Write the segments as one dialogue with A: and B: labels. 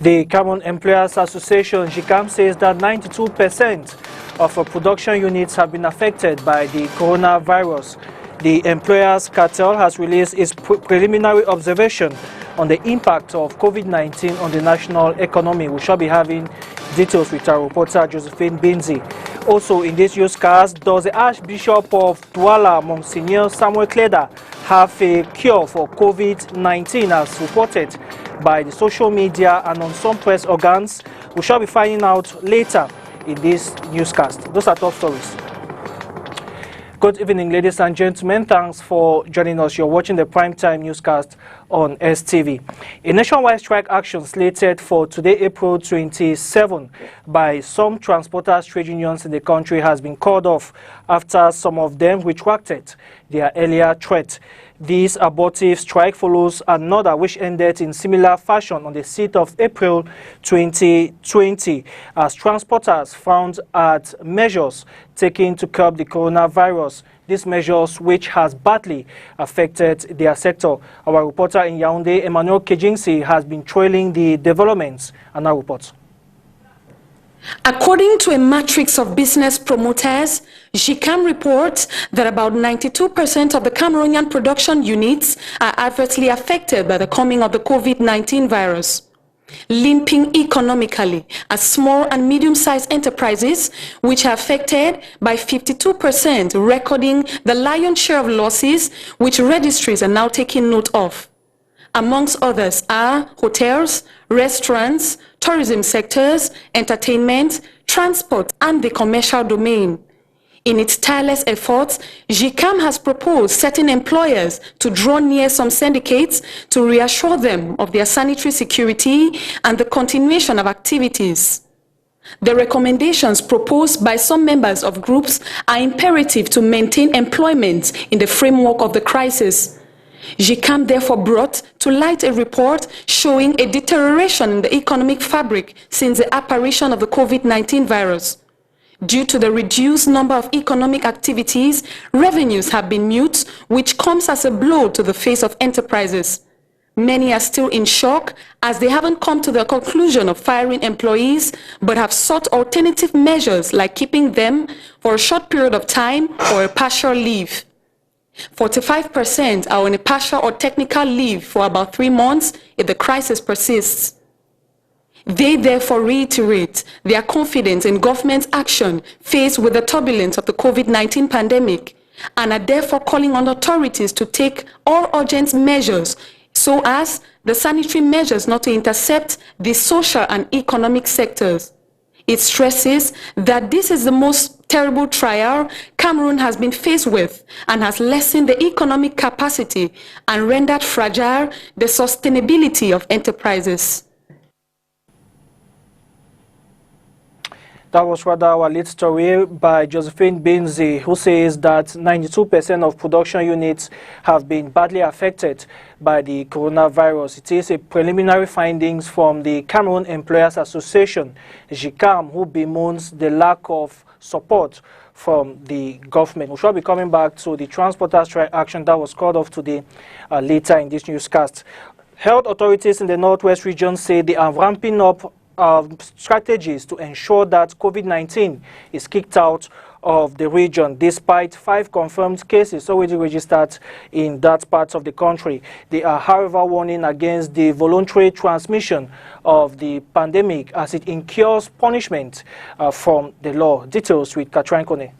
A: The Cameroon Employers Association, GCAM, says that 92% of production units have been affected by the coronavirus. The Employers Cartel has released its preliminary observation on the impact of COVID-19 on the national economy. We shall be having details with our reporter Josephine Binzi. Also in this newscast, does the Archbishop of Douala, Monsignor Samuel Kleda, have a cure for COVID-19 as reported by the social media and on some press organs? We shall be finding out later in this newscast. Those are top stories. Good evening, ladies and gentlemen. Thanks for joining us. You're watching the primetime newscast on STV. A nationwide strike action slated for today, April 27, by some transporters trade unions in the country has been called off after some of them retracted their earlier threat. This abortive strike follows another which ended in similar fashion on the 6th of April 2020 as transporters found at measures taken to curb the coronavirus. These measures which has badly affected their sector. Our reporter in Yaoundé, Emmanuel Kejinsi, has been trailing the developments and our reports.
B: According to a matrix of business promoters, GCAM reports that about 92% of the Cameroonian production units are adversely affected by the coming of the COVID-19 virus. Limping economically are small and medium-sized enterprises, which are affected by 52%, recording the lion's share of losses, which registries are now taking note of. Amongst others are hotels, restaurants, tourism sectors, entertainment, transport, and the commercial domain. In its tireless efforts, GCAM has proposed certain employers to draw near some syndicates to reassure them of their sanitary security and the continuation of activities. The recommendations proposed by some members of groups are imperative to maintain employment in the framework of the crisis. GCAM therefore brought to light a report showing a deterioration in the economic fabric since the apparition of the COVID-19 virus. Due to the reduced number of economic activities, revenues have been mute, which comes as a blow to the face of enterprises. Many are still in shock as they haven't come to the conclusion of firing employees, but have sought alternative measures like keeping them for a short period of time or a partial leave. 45% are on a partial or technical leave for about 3 months if the crisis persists. They therefore reiterate their confidence in government's action faced with the turbulence of the COVID-19 pandemic and are therefore calling on authorities to take all urgent measures so as the sanitary measures not to intercept the social and economic sectors. It stresses that this is the most terrible trial Cameroon has been faced with and has lessened the economic capacity and rendered fragile the sustainability of enterprises.
A: That was rather our lead story by Josephine Binzi, who says that 92% of production units have been badly affected by the coronavirus. It is a preliminary findings from the Cameroon Employers Association, GCAM, who bemoans the lack of support from the government. We shall be coming back to the transporter strike action that was called off today later in this newscast. Health authorities in the Northwest region say they are ramping up strategies to ensure that COVID-19 is kicked out of the region, despite 5 confirmed cases already registered in that part of the country. They are, however, warning against the voluntary transmission of the pandemic as it incurs punishment from the law. Details with Katrin Kone.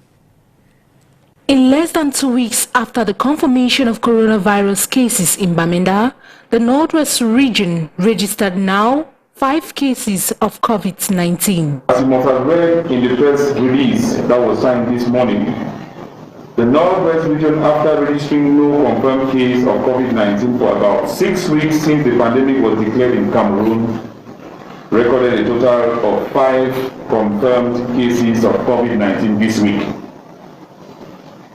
C: In less than 2 weeks after the confirmation of coronavirus cases in Bamenda, the Northwest region registered now 5 cases of COVID-19.
D: As you must have read in the press release that was signed this morning, the Northwest region, after registering no confirmed case of COVID-19 for about 6 weeks since the pandemic was declared in Cameroon, recorded a total of 5 confirmed cases of COVID-19 this week.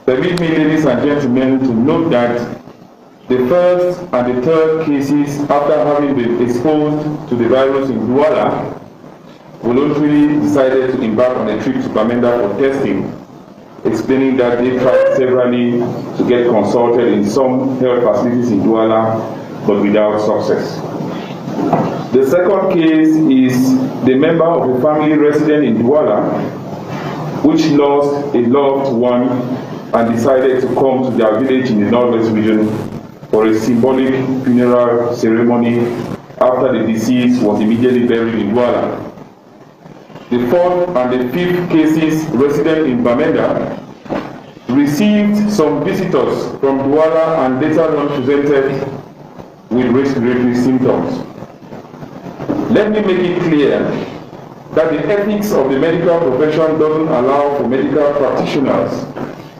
D: Permit me, ladies and gentlemen, to note that the first and the third cases, after having been exposed to the virus in Douala, voluntarily decided to embark on a trip to Bamenda for testing, explaining that they tried severally to get consulted in some health facilities in Douala, but without success. The second case is the member of a family resident in Douala, which lost a loved one and decided to come to their village in the Northwest region for a symbolic funeral ceremony after the deceased was immediately buried in Douala. The fourth and the fifth cases resident in Bamenda received some visitors from Douala and later on presented with respiratory symptoms. Let me make it clear that the ethics of the medical profession doesn't allow for medical practitioners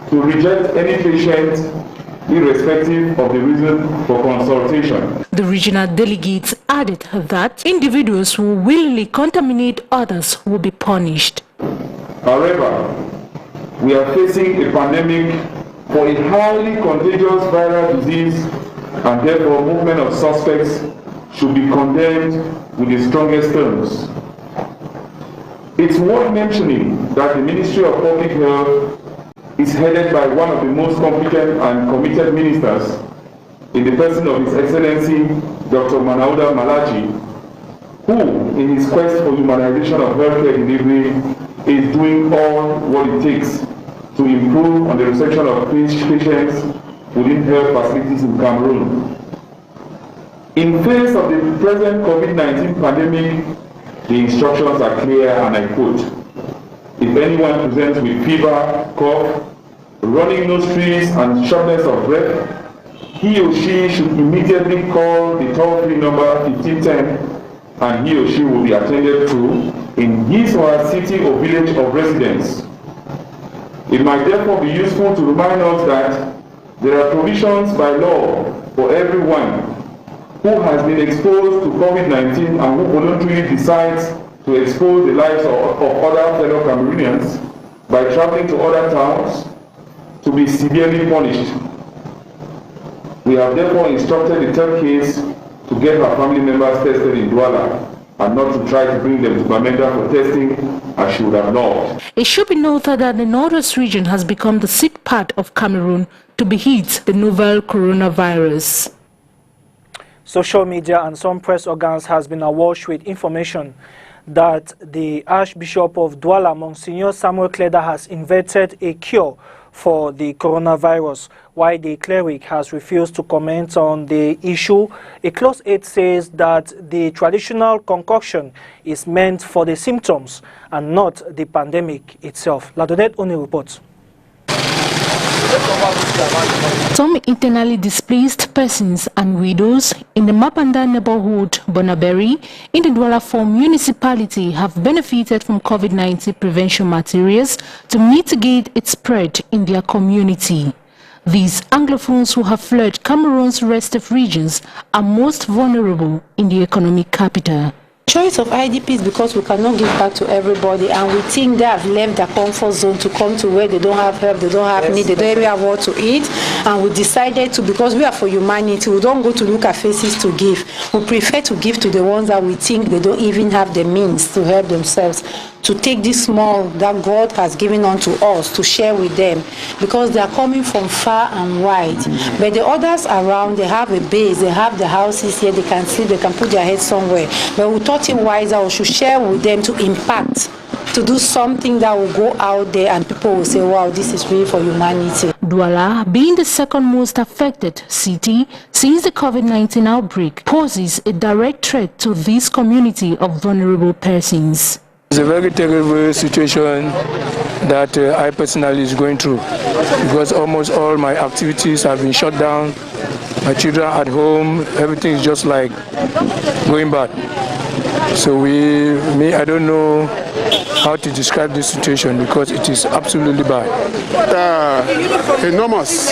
D: to reject any patient irrespective of the reason for consultation.
C: The regional delegates added that individuals who willingly contaminate others will be punished.
D: However, we are facing a pandemic for a highly contagious viral disease, and therefore movement of suspects should be condemned with the strongest terms. It's worth mentioning that the Ministry of Public Health is headed by one of the most competent and committed ministers in the person of His Excellency Dr. Manauda Malachi, who, in his quest for humanization of healthcare delivery, is doing all what it takes to improve on the reception of patients within health facilities in Cameroon. In face of the present COVID-19 pandemic, the instructions are clear, and I quote: if anyone presents with fever, cough, running nostrils, and shortness of breath, he or she should immediately call the toll-free number 1510, and he or she will be attended to in his or her city or village of residence. It might therefore be useful to remind us that there are provisions by law for everyone who has been exposed to COVID-19 and who voluntarily decides to expose the lives of other fellow Cameroonians by traveling to other towns to be severely punished. We have therefore instructed the third case to get her family members tested in Douala and not to try to bring them to Bamenda for testing as she would have loved.
C: It should be noted that the Northwest region has become the sixth part of Cameroon to be hit the novel coronavirus.
A: Social media and some press organs has been awash with information that the Archbishop of Douala, Monsignor Samuel Kleda, has invented a cure for the coronavirus, while the cleric has refused to comment on the issue. A close aide says that the traditional concoction is meant for the symptoms and not the pandemic itself. Ladonette Oni reports.
C: Some internally displaced persons and widows in the Mapanda neighborhood, Bonaberi, in the Douala 4 municipality have benefited from COVID-19 prevention materials to mitigate its spread in their community. These Anglophones who have fled Cameroon's restive regions are most vulnerable in the economic capital.
E: Choice of IDPs because we cannot give back to everybody, and we think they have left their comfort zone to come to where they don't have help, they don't have need, they don't even have what to eat, and we decided to, because we are for humanity, we don't go to look at faces to give. We prefer to give to the ones that we think they don't even have the means to help themselves, to take this small that God has given unto us to share with them, because they are coming from far and wide. But the others around, they have a base, they have the houses here, they can sleep, they can put their head somewhere. But we thought it wiser we should share with them to impact, to do something that will go out there and people will say, wow, this is really for humanity.
C: Douala, being the second most affected city since the COVID-19 outbreak, poses a direct threat to this community of vulnerable persons.
F: It's a very terrible situation that I personally is going through, because almost all my activities have been shut down. My children at home, everything is just like going bad. So I don't know how to describe this situation, because it is absolutely bad.
G: Enormous.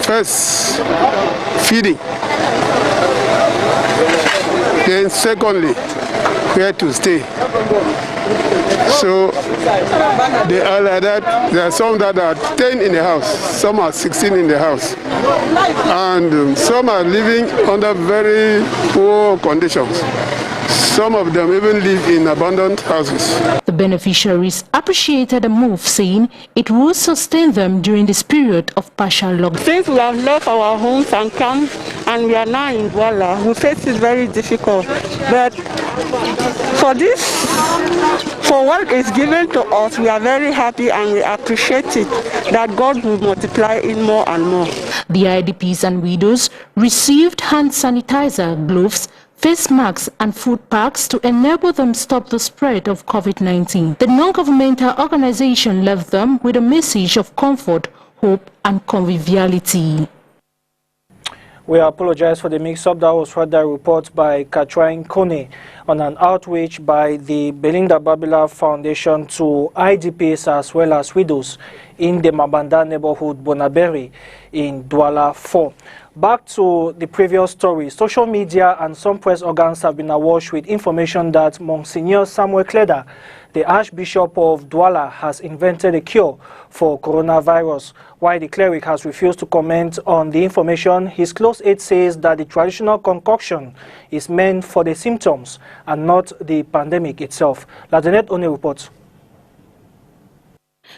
G: First, feeding. Then secondly, where to stay. So they are like that. There are some that are 10 in the house, some are 16 in the house, and some are living under very poor conditions. Some of them even live in abandoned houses.
C: The beneficiaries appreciated the move, saying it will sustain them during this period of partial lockdown.
H: Since we have left our homes and camps and we are now in Douala, we face it very difficult. But for what is given to us, we are very happy and we appreciate it, that God will multiply it more and more.
C: The IDPs and widows received hand sanitizer, gloves, face masks and food packs to enable them stop the spread of COVID-19. The non-governmental organization left them with a message of comfort, hope and conviviality.
A: We apologize for the mix-up. That was further report by Katrin Kone on an outreach by the Belinda Babila Foundation to IDPs as well as widows in the Bamenda neighborhood, Bonaberi, in Douala 4. Back to the previous story, social media and some press organs have been awash with information that Monsignor Samuel Kleda, the Archbishop of Douala, has invented a cure for coronavirus. While the cleric has refused to comment on the information, his close aide says that the traditional concoction is meant for the symptoms and not the pandemic itself. Ladenet One reports.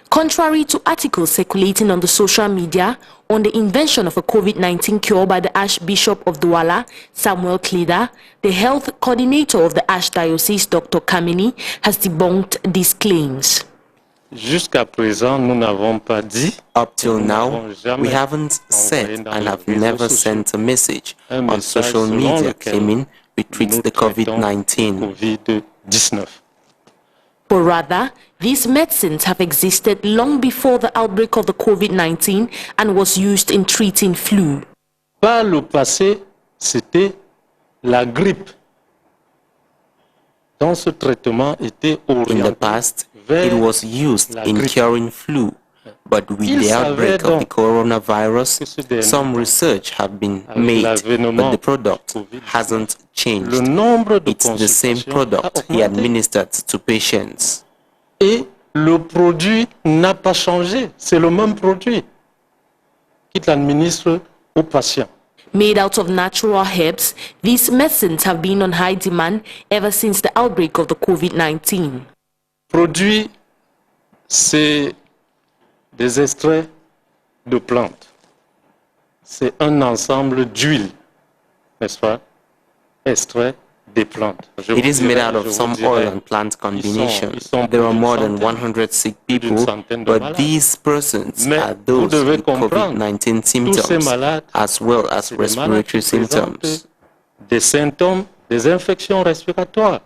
I: Contrary to articles circulating on the social media on the invention of a COVID-19 cure by the Archbishop of Douala, Samuel Kleda, the health coordinator of the Archdiocese, Dr. Kamini, has debunked these claims.
J: Up till now, we haven't said and have never sent a message on social media claiming we treat the COVID-19.
I: But rather, these medicines have existed long before the outbreak of the COVID-19 and was used in treating flu.
K: Par le passé, c'était la grippe. Dans ce traitement était orienté.
J: In the past, it was used in curing flu, but with the outbreak of the coronavirus, some research have been made, but the product hasn't changed. It's the same product he administered to patients.
K: Et le produit n'a pas changé. C'est le même produit qu'il administre aux patients.
I: Made out of natural herbs, these medicines have been on high demand ever since the outbreak of the COVID-19.
K: Produit, c'est des extraits de plantes. C'est un ensemble d'huile, n'est-ce pas? Extraits des plantes.
J: It is made out of some oil and plant combination. There are more than 100 sick people, but these persons are those with COVID-19 symptoms as well as respiratory symptoms.
K: Des symptômes, des infections respiratoires.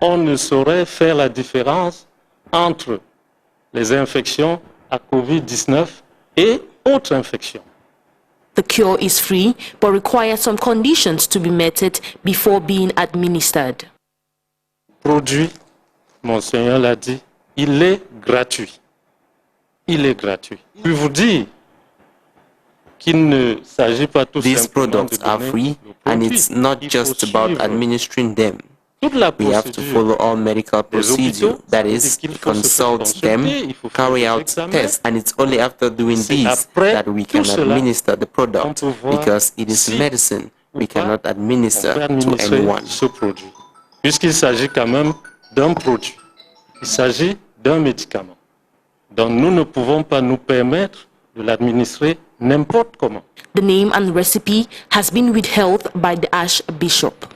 K: On ne saurait faire la différence entre les infections à COVID-19 et autres infections.
I: The cure is free, but requires some conditions to be met before being administered.
K: Produit, Monseigneur l'a dit, il est gratuit. Il est gratuit. Je vous dis qu'il ne s'agit pas tout
J: These
K: simplement
J: products are free, and it's not just about administering them. We have to follow all medical procedure, that is, consult them, carry out tests, and it's only after doing this that we can administer the product, because it is medicine we cannot administer to anyone.
K: Puisqu'il s'agit quand même d'un produit, il s'agit d'un médicament. Donc nous ne pouvons pas nous permettre de l'administrer n'importe comment.
I: The name and recipe has been withheld by the Archbishop.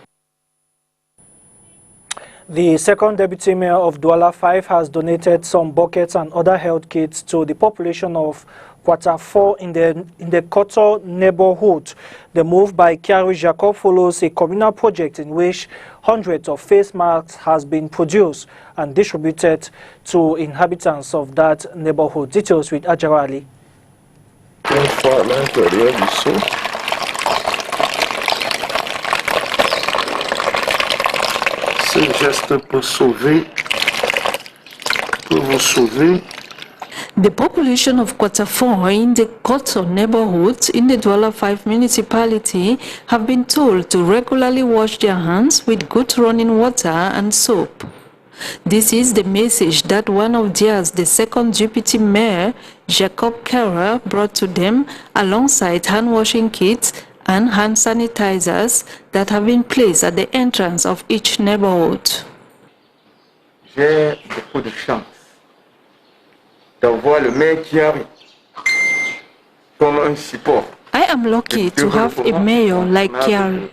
A: The second deputy mayor of Douala 5 has donated some buckets and other health kits to the population of Quarter 4 in the Koto neighborhood. The move by Kiaru Jacob follows a communal project in which hundreds of face masks has been produced and distributed to inhabitants of that neighborhood. Details with Ajara Ali.
L: Ce geste pour vous sauver.
M: The population of Quarter 4 in the Koto neighborhood in the Douala 5 municipality have been told to regularly wash their hands with good running water and soap. This is the message that one of theirs, the second deputy mayor, Jacob Kera, brought to them alongside hand-washing kits and hand sanitizers that have been placed at the entrance of each neighborhood.
N: J'ai beaucoup de chance d'avoir le maire qui arrive comme un support.
M: I am lucky to have a mayor like Kiari,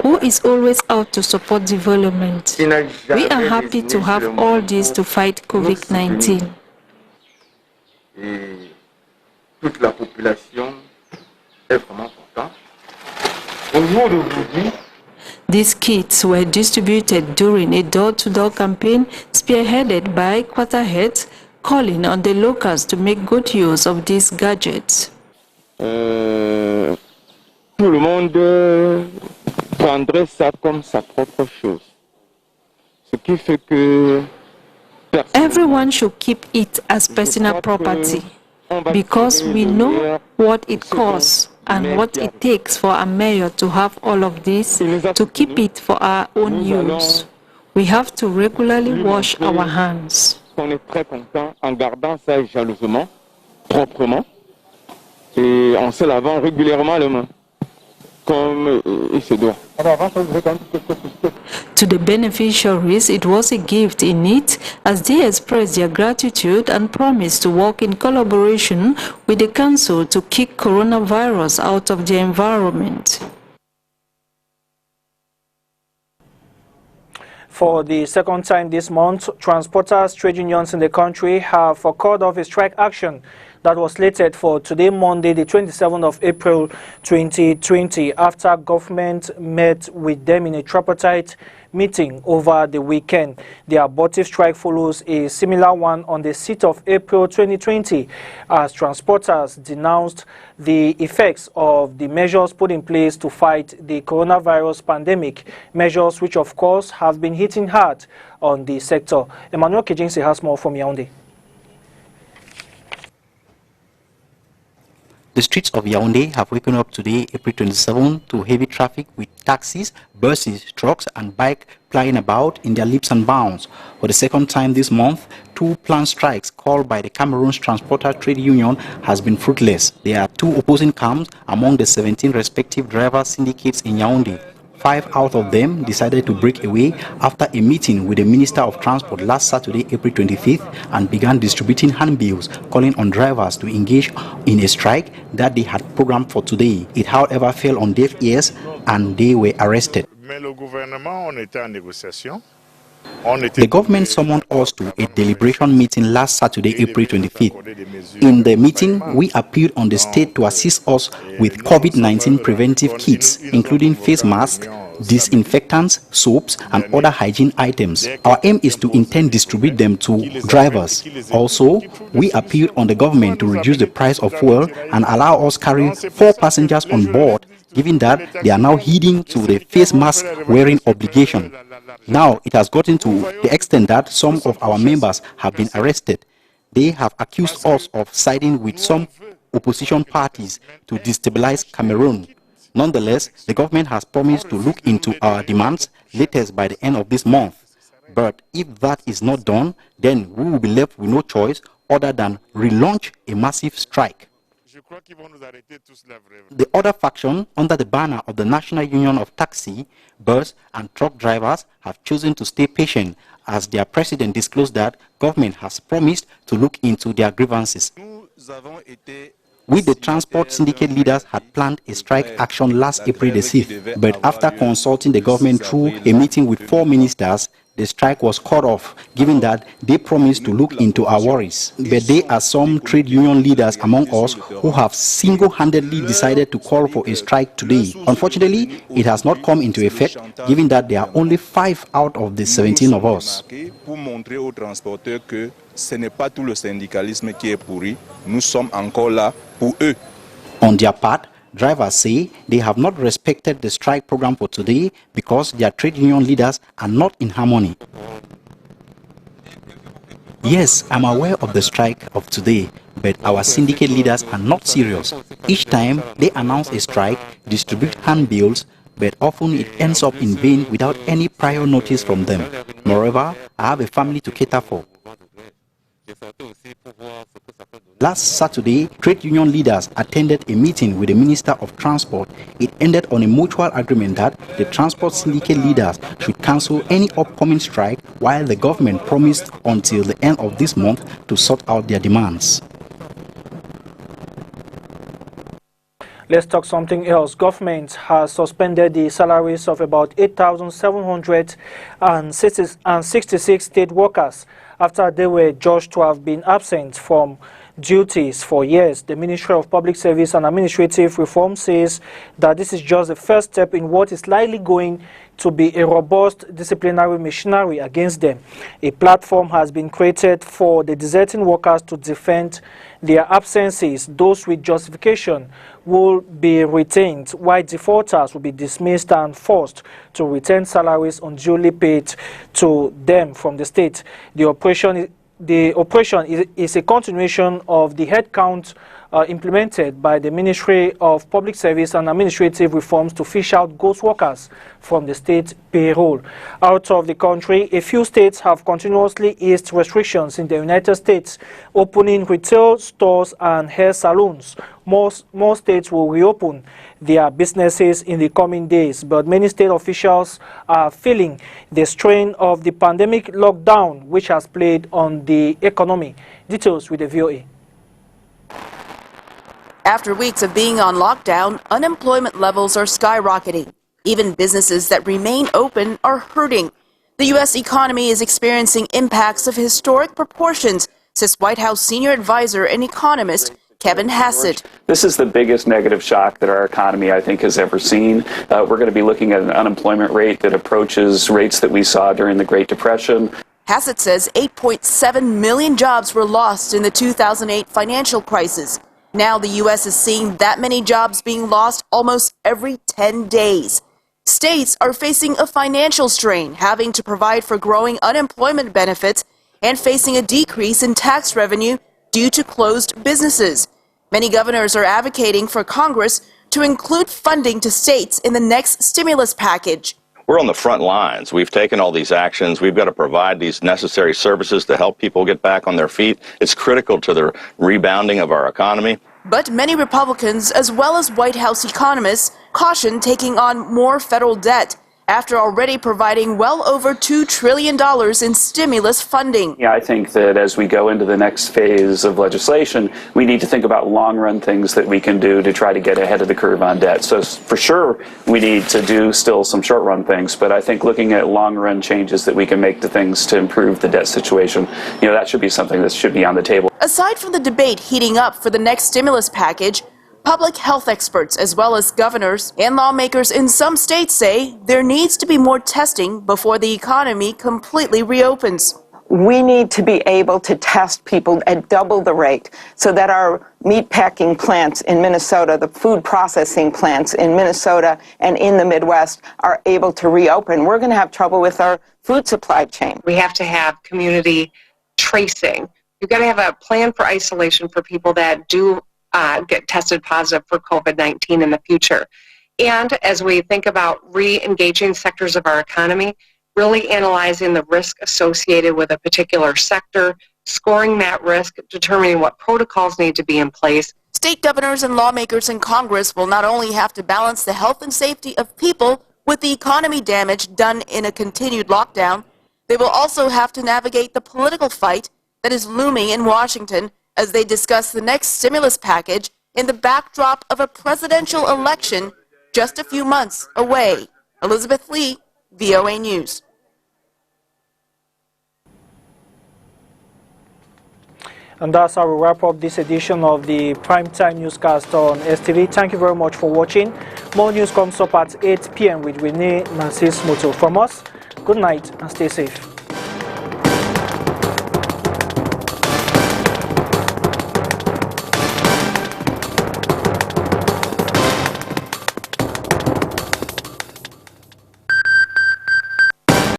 M: who is always out to support development. We are happy to have all this to fight COVID-19.
N: Et toute la population est vraiment contente. Au jour d'aujourd'hui,
M: These kits were distributed during a door-to-door campaign spearheaded by quarter heads, calling on the locals to make good use of these gadgets.
N: tout le monde prendrait ça comme sa propre chose. Ce qui fait que
M: Everyone should keep it as personal property because we know what it costs and what it takes for a mayor to have all of this to keep it for our own use. We have to regularly wash our hands.
N: on est très content en gardant ça jalousement, proprement, et en se lavant régulièrement les mains, comme il se doit.
M: To the beneficiaries, it was a gift in it as they expressed their gratitude and promised to work in collaboration with the council to kick coronavirus out of the environment.
A: For the second time this month, transporters, trade unions in the country have called off a strike action that was slated for today, Monday, the 27th of April 2020, after government met with them in a tripartite meeting over the weekend. The abortive strike follows a similar one on the 6th of April 2020, as transporters denounced the effects of the measures put in place to fight the coronavirus pandemic, measures which of course have been hitting hard on the sector. Emmanuel Kijinsi has more from Yaoundé.
O: The streets of Yaoundé have woken up today, April 27, to heavy traffic with taxis, buses, trucks and bikes plying about in their leaps and bounds. For the second time this month, two planned strikes called by the Cameroon's Transporter Trade Union has been fruitless. There are two opposing camps among the 17 respective driver syndicates in Yaoundé. 5 out of them decided to break away after a meeting with the Minister of Transport last Saturday, April 25th, and began distributing handbills calling on drivers to engage in a strike that they had programmed for today. It, however, fell on deaf ears and they were arrested. The government summoned us to a deliberation meeting last Saturday, April 25th. In the meeting, we appealed on the state to assist us with COVID-19 preventive kits, including face masks, disinfectants, soaps, and other hygiene items. Our aim is to distribute them to drivers. Also, we appealed on the government to reduce the price of fuel and allow us carry 4 passengers on board, given that they are now heeding to the face mask wearing obligation. Now, it has gotten to the extent that some of our members have been arrested. They have accused us of siding with some opposition parties to destabilize Cameroon. Nonetheless, the government has promised to look into our demands latest by the end of this month. But if that is not done, then we will be left with no choice other than relaunch a massive strike. The other faction, under the banner of the National Union of Taxi, Bus and Truck Drivers, have chosen to stay patient, as their president disclosed that government has promised to look into their grievances. We, the transport syndicate leaders, had planned a strike action last April the 6th, but after consulting the government through a meeting with 4 ministers, the strike was cut off, given that they promised to look into our worries. But there are some trade union leaders among us who have single-handedly decided to call for a strike today. Unfortunately, it has not come into effect, given that there are only 5 out of the 17 of us. On their part, drivers say they have not respected the strike program for today because their trade union leaders are not in harmony. Yes, I'm aware of the strike of today, but our syndicate leaders are not serious. Each time they announce a strike, distribute handbills, but often it ends up in vain without any prior notice from them. Moreover, I have a family to cater for. Last Saturday, trade union leaders attended a meeting with the Minister of Transport. It ended on a mutual agreement that the transport syndicate leaders should cancel any upcoming strike, while the government promised until the end of this month to sort out their demands.
A: Let's talk something else. Government has suspended the salaries of about 8,766 state workers after they were judged to have been absent from duties for years. The Ministry of Public Service and Administrative Reform says that this is just the first step in what is likely going to be a robust disciplinary machinery against them. A platform has been created for the deserting workers to defend their absences. Those with justification will be retained, while defaulters will be dismissed and forced to return salaries unduly paid to them from the state. The operation is a continuation of the headcount implemented by the Ministry of Public Service and Administrative Reforms to fish out ghost workers from the state payroll. Out of the country, a few states have continuously eased restrictions in the United States, opening retail stores and hair salons. More states will reopen their businesses in the coming days, but many state officials are feeling the strain of the pandemic lockdown, which has played on the economy. Details with the VOA.
P: After weeks of being on lockdown, unemployment levels are skyrocketing. Even businesses that remain open are hurting. The U.S. economy is experiencing impacts of historic proportions, says White House senior advisor and economist Kevin Hassett.
Q: This is the biggest negative shock that our economy, I think, has ever seen. We're going to be looking at an unemployment rate that approaches rates that we saw during the Great Depression.
P: Hassett says 8.7 million jobs were lost in the 2008 financial crisis. Now the U.S. is seeing that many jobs being lost almost every 10 days. States are facing a financial strain, having to provide for growing unemployment benefits and facing a decrease in tax revenue due to closed businesses. Many governors are advocating for Congress to include funding to states in the next stimulus package.
R: We're on the front lines. We've taken all these actions. We've got to provide these necessary services to help people get back on their feet. It's critical to the rebounding of our economy.
P: But many Republicans, as well as White House economists, caution taking on more federal debt after already providing well over $2 trillion in stimulus funding.
Q: Yeah, I think that as we go into the next phase of legislation, we need to think about long-run things that we can do to try to get ahead of the curve on debt. So for sure, we need to do still some short-run things, but I think looking at long-run changes that we can make to things to improve the debt situation, that should be something that should be on the table.
P: Aside from the debate heating up for the next stimulus package, public health experts, as well as governors and lawmakers in some states, say there needs to be more testing before the economy completely reopens.
S: We need to be able to test people at double the rate so that our meatpacking plants in Minnesota, the food processing plants in Minnesota and in the Midwest are able to reopen. We're going to have trouble with our food supply chain.
T: We have to have community tracing. You've got to have a plan for isolation for people that do get tested positive for COVID-19 in the future. And as we think about re-engaging sectors of our economy, really analyzing the risk associated with a particular sector, scoring that risk, determining what protocols need to be in place.
P: State governors and lawmakers in Congress will not only have to balance the health and safety of people with the economy damage done in a continued lockdown, they will also have to navigate the political fight that is looming in Washington as they discuss the next stimulus package in the backdrop of a presidential election just a few months away. Elizabeth Lee, VOA News.
A: And that's how we wrap up this edition of the Primetime Newscast on STV. Thank you very much for watching. More news comes up at 8 p.m. with Renee Nancy's motto. From us, good night and stay safe.